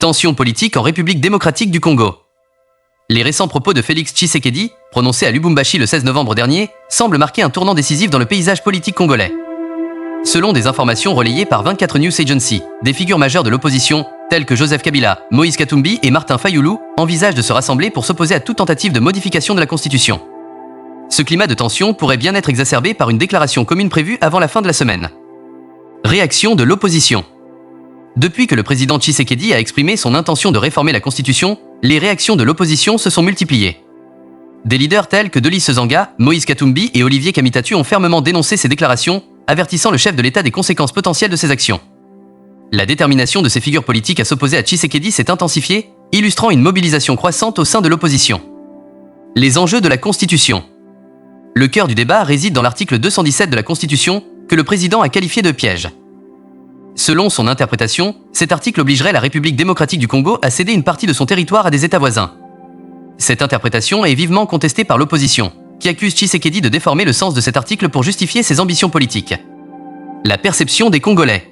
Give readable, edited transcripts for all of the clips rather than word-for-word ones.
Tensions politiques en République démocratique du Congo. Les récents propos de Félix Tshisekedi, prononcés à Lubumbashi le 16 novembre dernier, semblent marquer un tournant décisif dans le paysage politique congolais. Selon des informations relayées par 24 News Agency, des figures majeures de l'opposition, telles que Joseph Kabila, Moïse Katumbi et Martin Fayulu, envisagent de se rassembler pour s'opposer à toute tentative de modification de la Constitution. Ce climat de tension pourrait bien être exacerbé par une déclaration commune prévue avant la fin de la semaine. Réaction de l'opposition. Depuis que le président Tshisekedi a exprimé son intention de réformer la Constitution, les réactions de l'opposition se sont multipliées. Des leaders tels que Delis Sezanga, Moïse Katumbi et Olivier Kamitatu ont fermement dénoncé ces déclarations, avertissant le chef de l'État des conséquences potentielles de ses actions. La détermination de ces figures politiques à s'opposer à Tshisekedi s'est intensifiée, illustrant une mobilisation croissante au sein de l'opposition. Les enjeux de la Constitution. Le cœur du débat réside dans l'article 217 de la Constitution, que le président a qualifié de piège. Selon son interprétation, cet article obligerait la République démocratique du Congo à céder une partie de son territoire à des États voisins. Cette interprétation est vivement contestée par l'opposition, qui accuse Tshisekedi de déformer le sens de cet article pour justifier ses ambitions politiques. La perception des Congolais.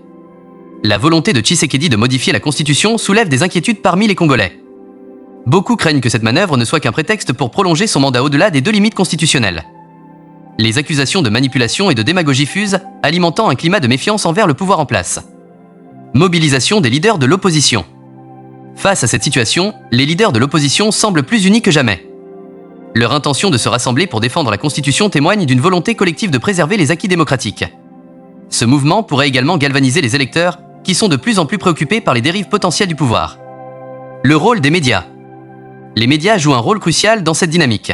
La volonté de Tshisekedi de modifier la Constitution soulève des inquiétudes parmi les Congolais. Beaucoup craignent que cette manœuvre ne soit qu'un prétexte pour prolonger son mandat au-delà des deux limites constitutionnelles. Les accusations de manipulation et de démagogie fusent, alimentant un climat de méfiance envers le pouvoir en place. Mobilisation des leaders de l'opposition. Face à cette situation, les leaders de l'opposition semblent plus unis que jamais. Leur intention de se rassembler pour défendre la Constitution témoigne d'une volonté collective de préserver les acquis démocratiques. Ce mouvement pourrait également galvaniser les électeurs, qui sont de plus en plus préoccupés par les dérives potentielles du pouvoir. Le rôle des médias. Les médias jouent un rôle crucial dans cette dynamique.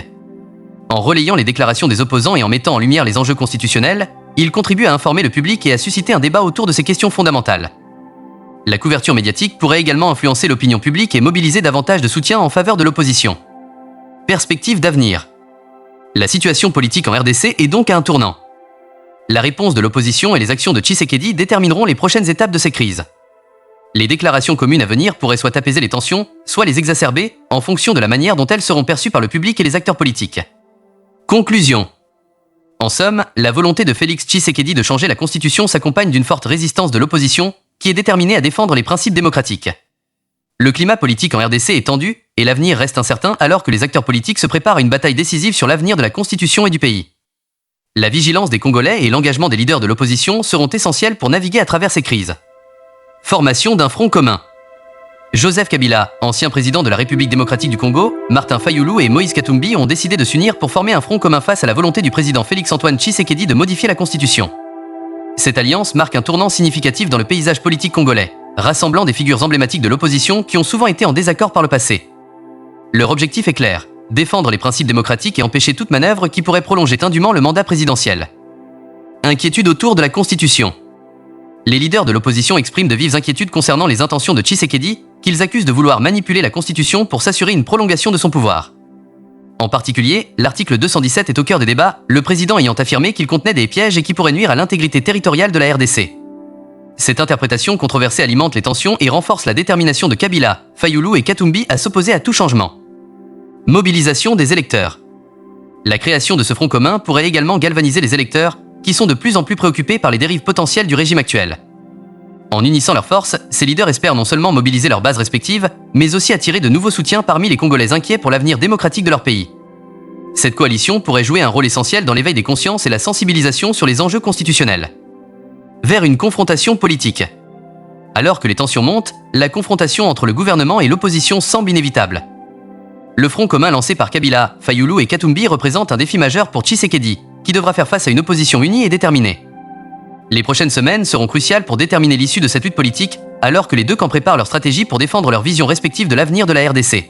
En relayant les déclarations des opposants et en mettant en lumière les enjeux constitutionnels, ils contribuent à informer le public et à susciter un débat autour de ces questions fondamentales. La couverture médiatique pourrait également influencer l'opinion publique et mobiliser davantage de soutien en faveur de l'opposition. Perspective d'avenir. La situation politique en RDC est donc à un tournant. La réponse de l'opposition et les actions de Tshisekedi détermineront les prochaines étapes de ces crises. Les déclarations communes à venir pourraient soit apaiser les tensions, soit les exacerber, en fonction de la manière dont elles seront perçues par le public et les acteurs politiques. Conclusion. En somme, la volonté de Félix Tshisekedi de changer la Constitution s'accompagne d'une forte résistance de l'opposition, qui est déterminée à défendre les principes démocratiques. Le climat politique en RDC est tendu, et l'avenir reste incertain alors que les acteurs politiques se préparent à une bataille décisive sur l'avenir de la Constitution et du pays. La vigilance des Congolais et l'engagement des leaders de l'opposition seront essentiels pour naviguer à travers ces crises. Formation d'un front commun. Joseph Kabila, ancien président de la République démocratique du Congo, Martin Fayulu et Moïse Katumbi ont décidé de s'unir pour former un front commun face à la volonté du président Félix-Antoine Tshisekedi de modifier la Constitution. Cette alliance marque un tournant significatif dans le paysage politique congolais, rassemblant des figures emblématiques de l'opposition qui ont souvent été en désaccord par le passé. Leur objectif est clair, défendre les principes démocratiques et empêcher toute manœuvre qui pourrait prolonger indûment le mandat présidentiel. Inquiétude autour de la Constitution. Les leaders de l'opposition expriment de vives inquiétudes concernant les intentions de Tshisekedi, qu'ils accusent de vouloir manipuler la Constitution pour s'assurer une prolongation de son pouvoir. En particulier, l'article 217 est au cœur des débats, le président ayant affirmé qu'il contenait des pièges et qui pourraient nuire à l'intégrité territoriale de la RDC. Cette interprétation controversée alimente les tensions et renforce la détermination de Kabila, Fayulu et Katumbi à s'opposer à tout changement. Mobilisation des électeurs. La création de ce front commun pourrait également galvaniser les électeurs, qui sont de plus en plus préoccupés par les dérives potentielles du régime actuel. En unissant leurs forces, ces leaders espèrent non seulement mobiliser leurs bases respectives, mais aussi attirer de nouveaux soutiens parmi les Congolais inquiets pour l'avenir démocratique de leur pays. Cette coalition pourrait jouer un rôle essentiel dans l'éveil des consciences et la sensibilisation sur les enjeux constitutionnels. Vers une confrontation politique. Alors que les tensions montent, la confrontation entre le gouvernement et l'opposition semble inévitable. Le front commun lancé par Kabila, Fayulu et Katumbi représente un défi majeur pour Tshisekedi, qui devra faire face à une opposition unie et déterminée. Les prochaines semaines seront cruciales pour déterminer l'issue de cette lutte politique, alors que les deux camps préparent leur stratégie pour défendre leurs visions respectives de l'avenir de la RDC.